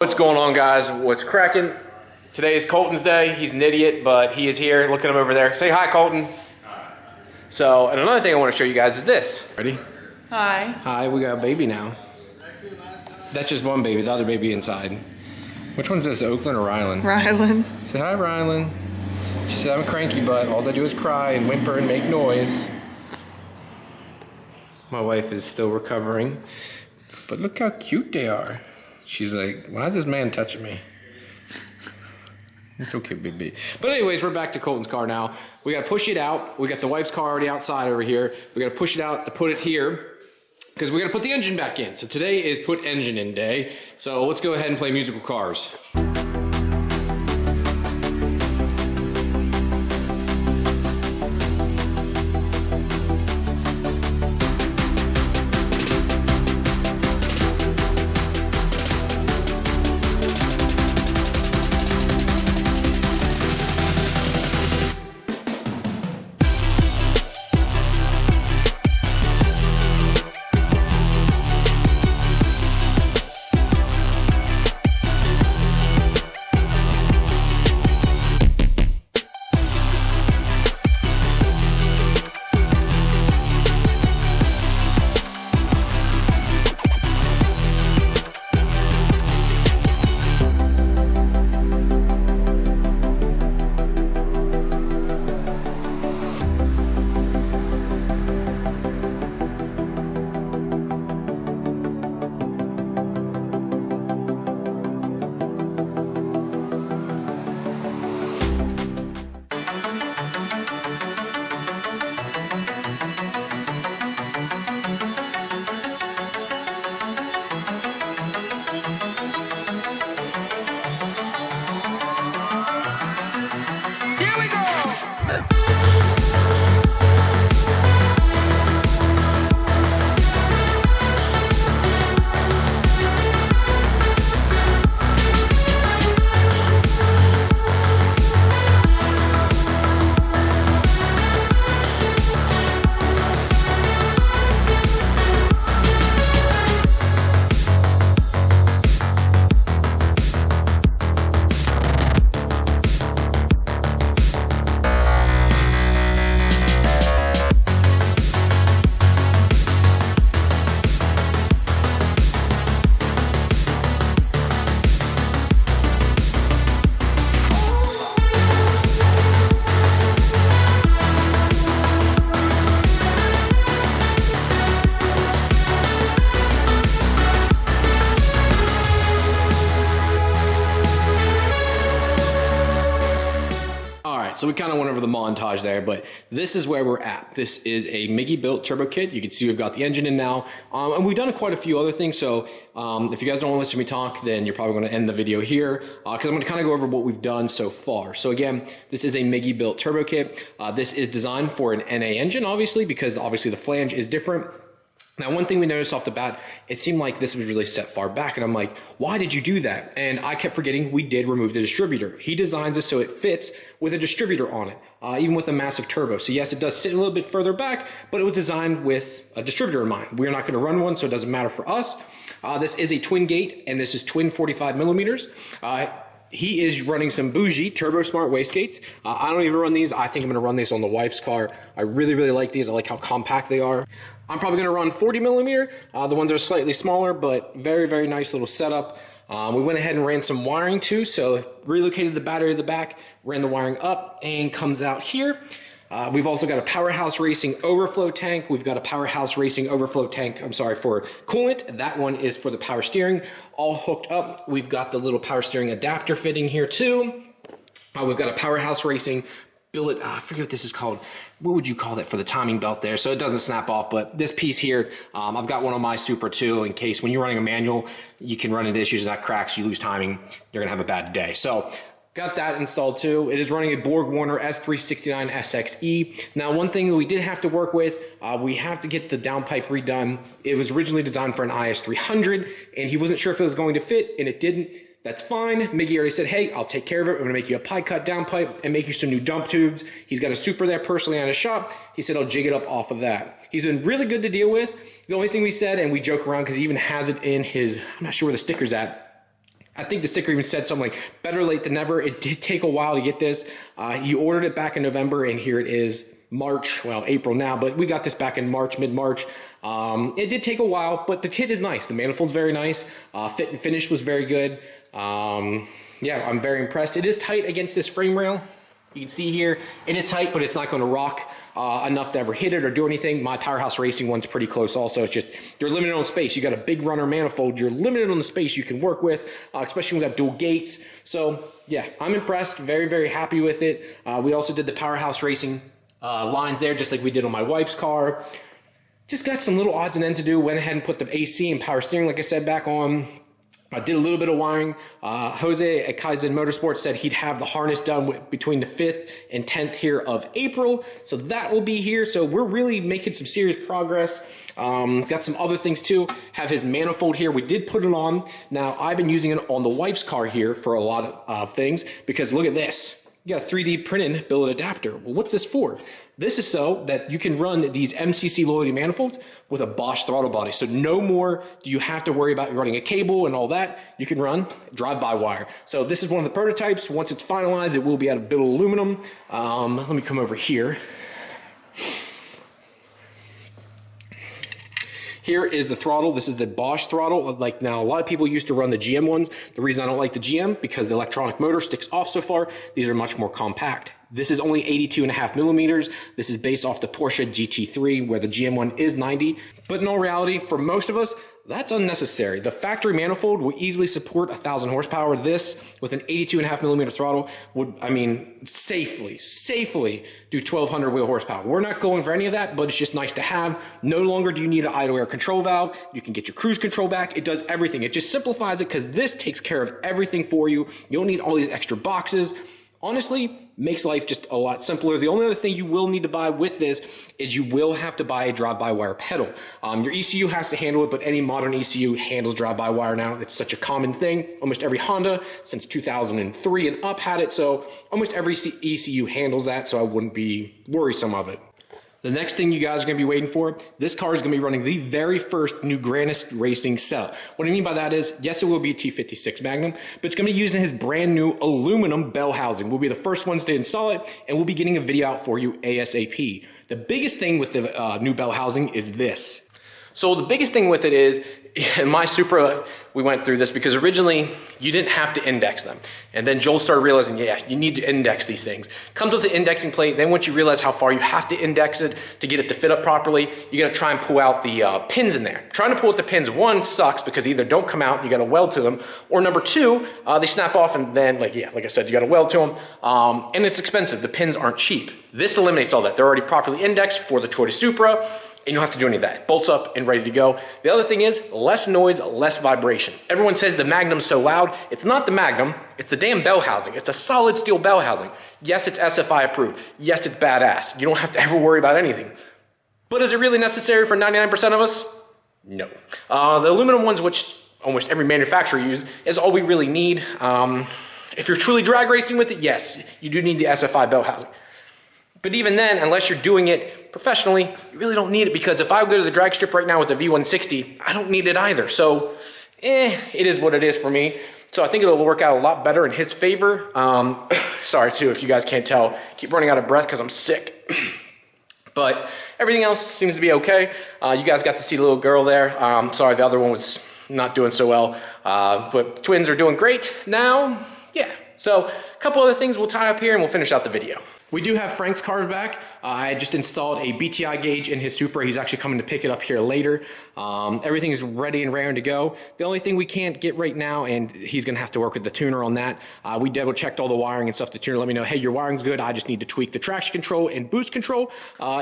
What's going on, guys? What's cracking? Today is Colton's day. He's an idiot, but he is here. Look at him over there. Say hi, Colton. Hi. So, and another thing I want to show you guys is this. Ready? Hi. Hi, we got a baby now. That's just one baby, the other baby inside. Which one's this, Oakland or Rylan? Rylan. Say hi, Rylan. She said, I'm cranky, but all I do is cry and whimper and make noise. My wife is still recovering. But look how cute they are. She's like, why is this man touching me? It's okay, baby. But anyways, we're back to Colton's car now. We gotta push it out. We got the wife's car already outside over here. We gotta push it out to put it here because we gotta put the engine back in. So today is put engine in day. So let's go ahead and play musical cars. So we kind of went over the montage there, but this is where we're at. This is a Miggy built turbo kit. You can see we've got the engine in now, and we've done quite a few other things. So if you guys don't want to listen to me talk, then you're probably going to end the video here because I'm going to kind of go over what we've done so far. So again, this is a Miggy built turbo kit. This is designed for an NA engine, obviously, because obviously the flange is different. Now, one thing we noticed off the bat, it seemed like this was really set far back, and I'm like, why did you do that? And I kept forgetting we did remove the distributor. He designs this so it fits with a distributor on it, even with a massive turbo. So yes, it does sit a little bit further back, but it was designed with a distributor in mind. We're not gonna run one, so it doesn't matter for us. This is a twin gate, and this is twin 45 millimeters. He is running some bougie Turbo Smart wastegates. I don't even run these. I think I'm gonna run these on the wife's car. I really, really like these. I like how compact they are. I'm probably gonna run 40 millimeter. The ones are slightly smaller, but very, very nice little setup. We went ahead and ran some wiring too. So relocated the battery to the back, ran the wiring up, and comes out here. We've also got a Powerhouse Racing overflow tank. We've got a Powerhouse Racing overflow tank, I'm sorry, for coolant. That one is for the power steering, all hooked up. We've got the little power steering adapter fitting here too. We've got a Powerhouse Racing billet, I forget what this is called. What would you call that for the timing belt there? So it doesn't snap off, but this piece here, I've got one on my Super too, in case when you're running a manual, you can run into issues and that cracks, you lose timing, you're gonna have a bad day. So got that installed too. It is running a Borg Warner S369 SXE. Now, one thing that we did have to work with, we have to get the downpipe redone. It was originally designed for an IS300, and he wasn't sure if it was going to fit, and it didn't. That's fine. Miggy already said, hey, I'll take care of it. I'm gonna make you a pie cut downpipe and make you some new dump tubes. He's got a Super there personally on his shop. He said, I'll jig it up off of that. He's been really good to deal with. The only thing we said, and we joke around because he even has it in his, I'm not sure where the sticker's at I think the sticker even said something like, better late than never. It did take a while to get this. He ordered it back in November, and here it is March, well, April now, but we got this back in March, mid-March. It did take a while, but the kit is nice. The manifold's very nice. Fit and finish was very good. Yeah, I'm very impressed. It is tight against this frame rail. You can see here, it is tight, but it's not going to rock enough to ever hit it or do anything. My Powerhouse Racing one's pretty close also. It's just, you're limited on space. You got a big runner manifold. You're limited on the space you can work with, especially when you got dual gates. So yeah, I'm impressed. Very, very happy with it. We also did the Powerhouse Racing lines there, just like we did on my wife's car. Just got some little odds and ends to do. Went ahead and put the AC and power steering, like I said, back on. I did a little bit of wiring. Jose at Kaizen Motorsports said he'd have the harness done between the 5th and 10th here of April. So that will be here. So we're really making some serious progress. Got some other things too. Have his manifold here. We did put it on. Now, I've been using it on the wife's car here for a lot of things, because look at this. You got a 3D printed billet adapter. Well, what's this for? This is so that you can run these MCC loyalty manifolds with a Bosch throttle body. So no more do you have to worry about running a cable and all that. You can run drive-by-wire. So this is one of the prototypes. Once it's finalized, it will be out of billet aluminum. Let me come over here. Here is the throttle. This is the Bosch throttle. Like now, a lot of people used to run the GM ones. The reason I don't like the GM, because the electronic motor sticks off so far. These are much more compact. This is only 82.5 millimeters. This is based off the Porsche GT3, where the GM one is 90. But in all reality, for most of us, that's unnecessary. The factory manifold will easily support 1,000 horsepower. This, with an 82.5 millimeter throttle, would, I mean, safely do 1,200 wheel horsepower. We're not going for any of that, but it's just nice to have. No longer do you need an idle air control valve. You can get your cruise control back. It does everything. It just simplifies it, because this takes care of everything for you. You don't need all these extra boxes. Honestly, makes life just a lot simpler. The only other thing you will need to buy with this is you will have to buy a drive-by-wire pedal. Your ECU has to handle it, but any modern ECU handles drive-by-wire now. It's such a common thing. Almost every Honda since 2003 and up had it, so almost every ECU handles that, so I wouldn't be worrisome of it. The next thing you guys are going to be waiting for, this car is going to be running the very first new Granis Racing cell. What I mean by that is, yes, it will be a T56 Magnum, but it's going to be using his brand new aluminum bell housing. We'll be the first ones to install it, and we'll be getting a video out for you ASAP. The biggest thing with the new bell housing is this. So the biggest thing with it is, in my Supra, we went through this because originally you didn't have to index them. And then Joel started realizing, yeah, you need to index these things. Comes with the indexing plate. Then once you realize how far you have to index it to get it to fit up properly, you got to try and pull out the pins in there. Trying to pull out the pins, one, sucks because either don't come out, you got to weld to them, or number two, they snap off and then, like I said, you got to weld to them. And it's expensive. The pins aren't cheap. This eliminates all that. They're already properly indexed for the Toyota Supra, and you don't have to do any of that. It bolts up and ready to go. The other thing is less noise, less vibration. Everyone says the Magnum's so loud. It's not the Magnum, it's the damn bell housing. It's a solid steel bell housing. Yes, it's SFI approved. Yes, it's badass. You don't have to ever worry about anything. But is it really necessary for 99% of us? No. The aluminum ones, which almost every manufacturer uses, is all we really need. If you're truly drag racing with it, yes, you do need the SFI bell housing. But even then, unless you're doing it professionally, you really don't need it, because if I go to the drag strip right now with the V160, I don't need it either. So, it is what it is for me. So I think it'll work out a lot better in his favor. Sorry too, if you guys can't tell, keep running out of breath because I'm sick. But everything else seems to be okay. You guys got to see the little girl there. Sorry, the other one was not doing so well. But twins are doing great now. Yeah. So a couple other things we'll tie up here and we'll finish out the video. We do have Frank's cars back. I just installed a BTI gauge in his Supra. He's actually coming to pick it up here later. Everything is ready and raring to go. The only thing we can't get right now, and he's gonna have to work with the tuner on that. We double checked all the wiring and stuff. The tuner let me know, hey, your wiring's good. I just need to tweak the traction control and boost control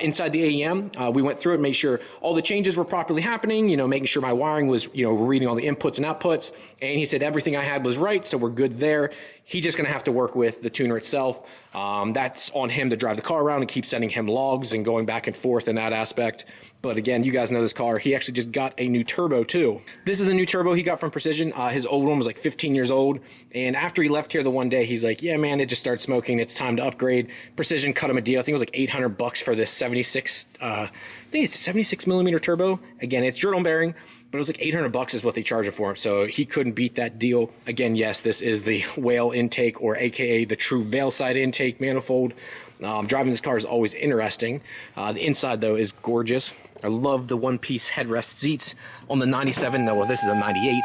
inside the AEM. We went through it, made sure all the changes were properly happening, making sure my wiring was, reading all the inputs and outputs. And he said everything I had was right, so we're good there. He's just gonna have to work with the tuner itself. That's on him to drive the car around and keep sending him logs and going back and forth in that aspect. But again, you guys know this car. He actually just got a new turbo too. This is a new turbo he got from Precision. His old one was like 15 years old. And after he left here the one day, he's like, yeah, man, it just started smoking. It's time to upgrade. Precision cut him a deal. I think it was like $800 for this 76, I think it's 76 millimeter turbo. Again, it's journal bearing. but it was like 800 bucks is what they charge it for him. So he couldn't beat that deal. Again, yes, this is the whale intake, or AKA the true Vail side intake manifold. Driving this car is always interesting. The inside though is gorgeous. I love the one-piece headrest seats on the 97. No, well, this is a 98.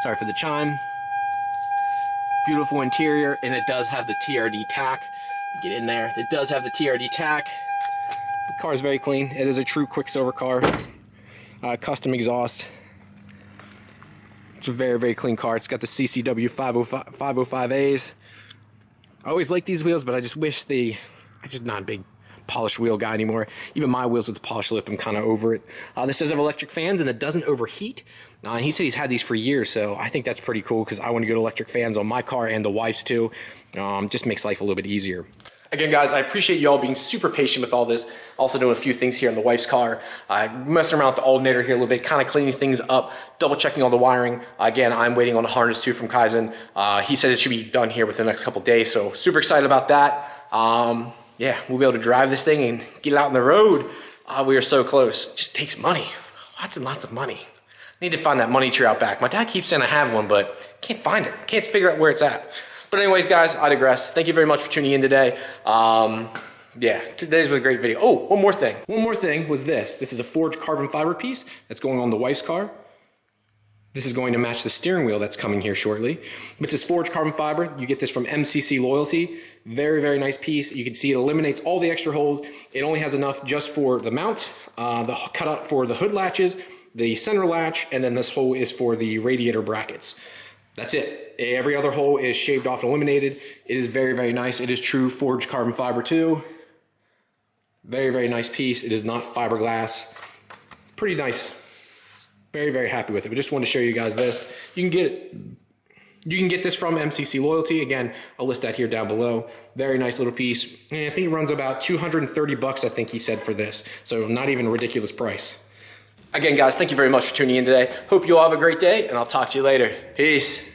Sorry for the chime. Beautiful interior, and it does have the TRD tack. Get in there. It does have the TRD tack. The car is very clean. It is a true Quicksilver car. Custom exhaust. It's a very, very clean car. It's got the CCW 505As. I always like these wheels, but I just wish I'm just not a big polished wheel guy anymore. Even my wheels with the polished lip, I'm kind of over it. This does have electric fans, and it doesn't overheat. And he said he's had these for years, so I think that's pretty cool because I want to get electric fans on my car and the wife's too. Just makes life a little bit easier. Again, guys, I appreciate you all being super patient with all this. Also doing a few things here on the wife's car. Messing around with the alternator here a little bit, kind of cleaning things up, double checking all the wiring. Again, I'm waiting on the harness too from Kaizen. He said it should be done here within the next couple days, so super excited about that. Yeah, we'll be able to drive this thing and get it out on the road. We are so close. It just takes money. Lots and lots of money. I need to find that money tree out back. My dad keeps saying I have one, but can't find it. Can't figure out where it's at. But anyways, guys, I digress. Thank you very much for tuning in today. Yeah, today's was a great video. Oh, one more thing. One more thing was this. This is a forged carbon fiber piece that's going on the wife's car. This is going to match the steering wheel that's coming here shortly. But this forged carbon fiber, you get this from MCC Loyalty. Very, very nice piece. You can see it eliminates all the extra holes. It only has enough just for the mount, the cutout for the hood latches, the center latch, and then this hole is for the radiator brackets. That's it. Every other hole is shaved off and eliminated. It is very, very nice. It is true forged carbon fiber too. Very, very nice piece. It is not fiberglass. Pretty nice. Very, very happy with it. But just wanted to show you guys this. You can get this from MCC Loyalty. Again, I'll list that here down below. Very nice little piece. And I think it runs about 230 bucks, I think he said, for this. So not even a ridiculous price. Again, guys, thank you very much for tuning in today. Hope you all have a great day, and I'll talk to you later. Peace.